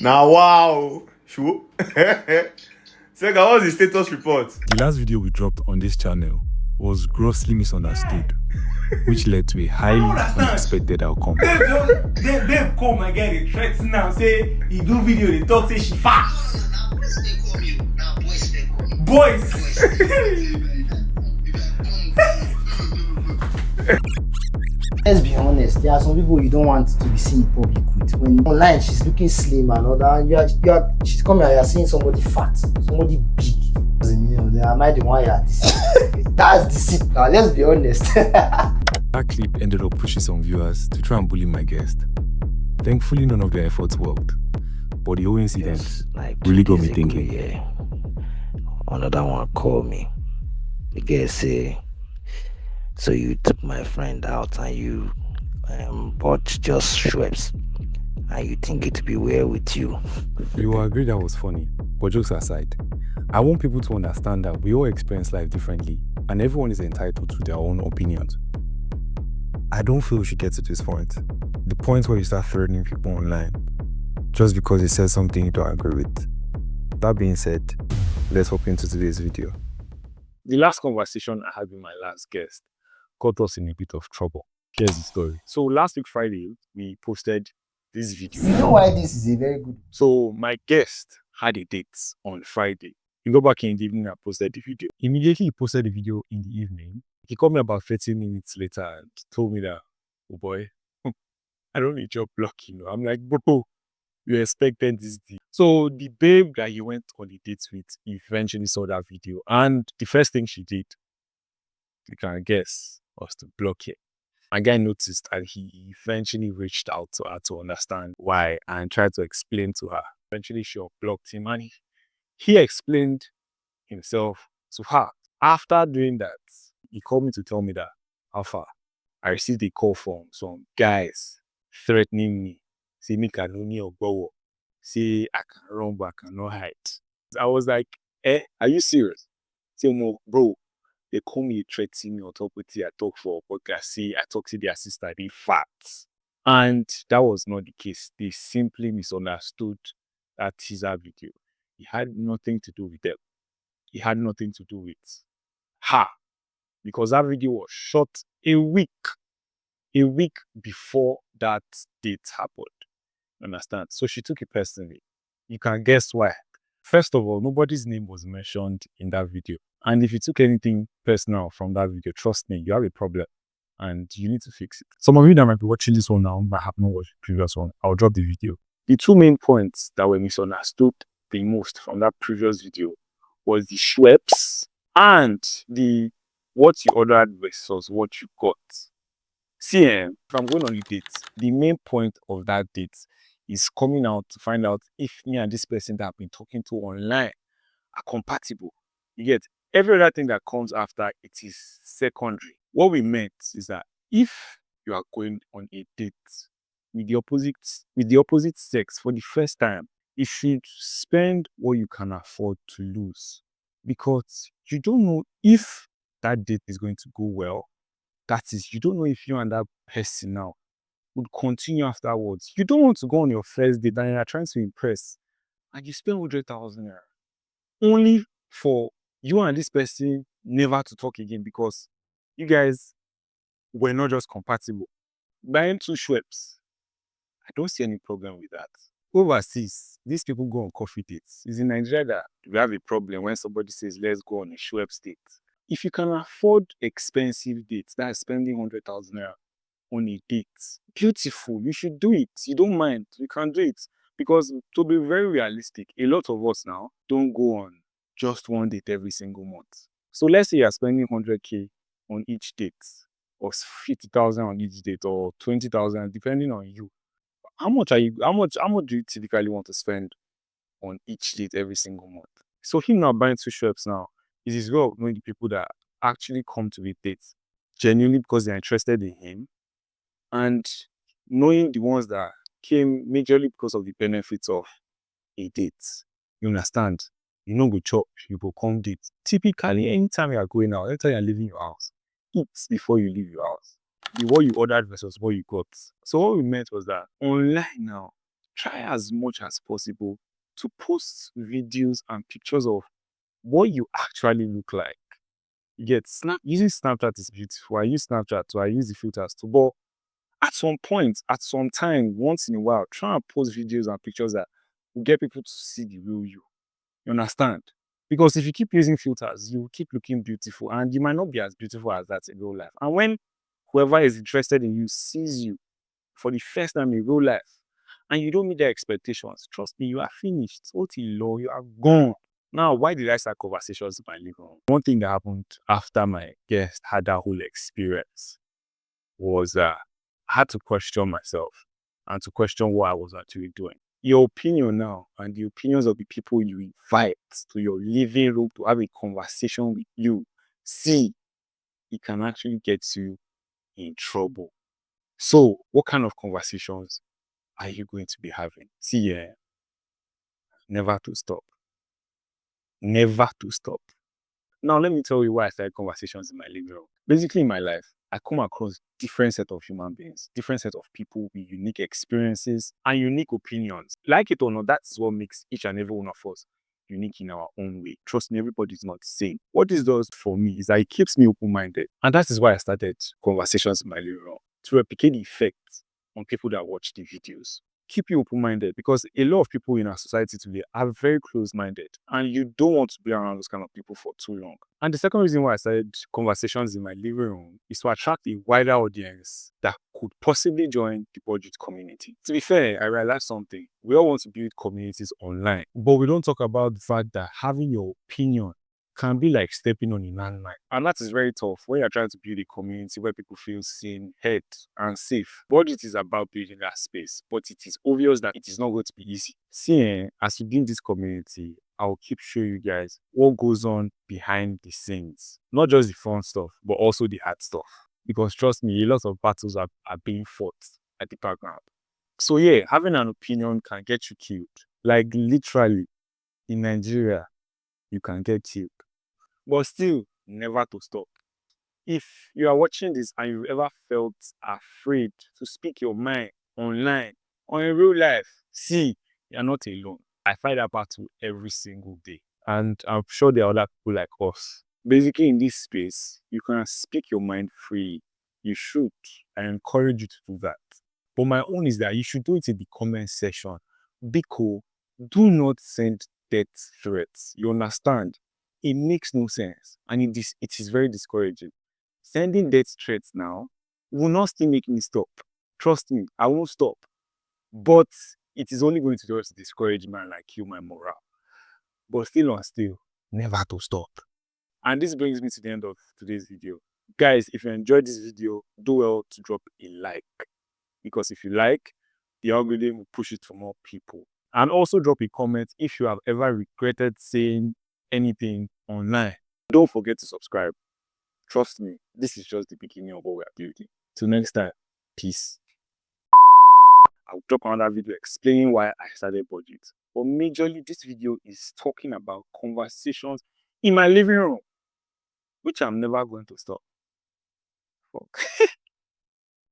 Now, wow. Sure. Second, what's the status report? The last video we dropped on this channel was grossly misunderstood, which led to a highly unexpected outcome. Babe come and get a threat now. Say he do video, they talk, say she fast. Boys. Let's be honest, there are some people you don't want to be seen in public with. When online she's looking slim and all that, she's coming and you're seeing somebody fat, somebody big. Am I the one you're deceiving? That's deceit now, let's be honest. That clip ended up pushing some viewers to try and bully my guest. Thankfully, none of their efforts worked, but the whole incident really got me thinking. Yeah. Another one called me. The guy say, so you took my friend out and you bought just Schweppes and you think it be well with you. You will agree that was funny, but jokes aside, I want people to understand that we all experience life differently and everyone is entitled to their own opinions. I don't feel we should get to this point. The point where you start threatening people online just because they said something you don't agree with. That being said, let's hop into today's video. The last conversation I had with my last guest got us in a bit of trouble. Here's the story. So last week Friday, we posted this video. You know why this is a very good... So my guest had a date on Friday. You go back in the evening and posted the video. Immediately he posted the video in the evening. He called me about 30 minutes later and told me that, oh boy, I don't need your block, you know. I'm like, bro, you expected this thing. So the babe that he went on the date with eventually saw that video. And the first thing she did, you can guess, was to block it. My guy noticed and he eventually reached out to her to understand why and tried to explain to her. Eventually she blocked him and he explained himself to her. After doing that, he called me to tell me that, how far? I received a call from some guys threatening me. Say, me can only go. Say, I can run, but I cannot hide. I was like, are you serious? Say, no, bro, they call me, threatening me on top of it. I talk for a podcast. See, I talk to their sister, they fat. And that was not the case. They simply misunderstood that teaser video. It had nothing to do with them. It had nothing to do with her. Because that video was shot a week before that date happened. Understand? So she took it personally. You can guess why. First of all, nobody's name was mentioned in that video. And if you took anything personal from that video, trust me, you have a problem and you need to fix it. Some of you that might be watching this one now might have not watched the previous one. I'll drop the video. The two main points that were misunderstood the most from that previous video was the Schweppes and the what you ordered versus what you got. See, if I'm going on a date, the main point of that date is coming out to find out if me and this person that I've been talking to online are compatible. You get every other thing that comes after it is secondary. What we meant is that if you are going on a date with the opposite sex for the first time, you should spend what you can afford to lose because you don't know if that date is going to go well. That is, you don't know if you and that person now would continue afterwards. You don't want to go on your first date and you're trying to impress and you spend 100,000 naira only for you and this person never to talk again because you guys were not just compatible. Buying 2 Schweppes, I don't see any problem with that. Overseas, these people go on coffee dates. It's in Nigeria that we have a problem when somebody says, let's go on a Schweppes date. If you can afford expensive dates, that's spending 100,000 naira on a date, beautiful, you should do it. You don't mind, you can do it. Because to be very realistic, a lot of us now don't go on just one date every single month. So let's say you're spending 100K on each date, or 50,000 on each date, or 20,000, depending on you. How much do you typically want to spend on each date every single month? So him now buying 2 Schweppes now, it is well knowing the people that actually come to a date genuinely because they're interested in him, and knowing the ones that came majorly because of the benefits of a date. You understand? You know, go chop, you go come date. Typically, anytime you are going out, anytime you are leaving your house, eat before you leave your house. The what you ordered versus what you got. So what we meant was that online now, try as much as possible to post videos and pictures of what you actually look like. Yet, using Snapchat is beautiful. I use Snapchat too. I use the filters too. But at some point, at some time, once in a while, try and post videos and pictures that will get people to see the real you. You understand? Because if you keep using filters, you will keep looking beautiful, and you might not be as beautiful as that in real life. And when whoever is interested in you sees you for the first time in real life, and you don't meet their expectations, trust me, you are finished. Totally low, you are gone. Now, why did I start conversations in my living room? One thing that happened after my guest had that whole experience was I had to question myself and to question what I was actually doing. Your opinion now and the opinions of the people you invite to your living room to have a conversation with you, see, it can actually get you in trouble. So, what kind of conversations are you going to be having? See, never to stop. Never to stop. Now, let me tell you why I started conversations in my living room. Basically, in my life, I come across different set of human beings, different set of people with unique experiences and unique opinions. Like it or not, that's what makes each and every one of us unique in our own way. Trust me, everybody is not the same. What this does for me is that it keeps me open-minded. And that is why I started conversations in my living room, to replicate the effect on people that watch the videos. Keep you open-minded, because a lot of people in our society today are very close-minded, and you don't want to be around those kind of people for too long. And the second reason why I started conversations in my living room is to attract a wider audience that could possibly join the budget community. To be fair, I realized something. We all want to build communities online, but we don't talk about the fact that having your opinion can be like stepping on a landmine. And that is very tough when you're trying to build a community where people feel seen, heard, and safe. Budget is about building that space, but it is obvious that it is not going to be easy. See, as we build this community, I'll keep showing you guys what goes on behind the scenes. Not just the fun stuff, but also the hard stuff. Because trust me, a lot of battles are being fought at the background. So yeah, having an opinion can get you killed. Like literally, in Nigeria, you can get killed. But still, never to stop. If you are watching this and you've ever felt afraid to speak your mind online or in real life, see, you're not alone. I fight that battle every single day. And I'm sure there are other people like us. Basically, in this space, you can speak your mind free. You should. I encourage you to do that. But my own is that you should do it in the comment section. Be cool. Do not send death threats. You understand? It makes no sense, and it is very discouraging. Sending death threats now will not still make me stop. Trust me, I won't stop. But it is only going to just discourage me and like kill my morale. But still on still, never to stop. And this brings me to the end of today's video. Guys, if you enjoyed this video, do well to drop a like. Because if you like, the algorithm will push it to more people. And also drop a comment if you have ever regretted saying anything online. Don't forget to subscribe. Trust me, this is just the beginning of what we are building. Till next time, peace. I'll drop another video explaining why I started budget. But majorly, this video is talking about conversations in my living room, which I'm never going to stop. Fuck.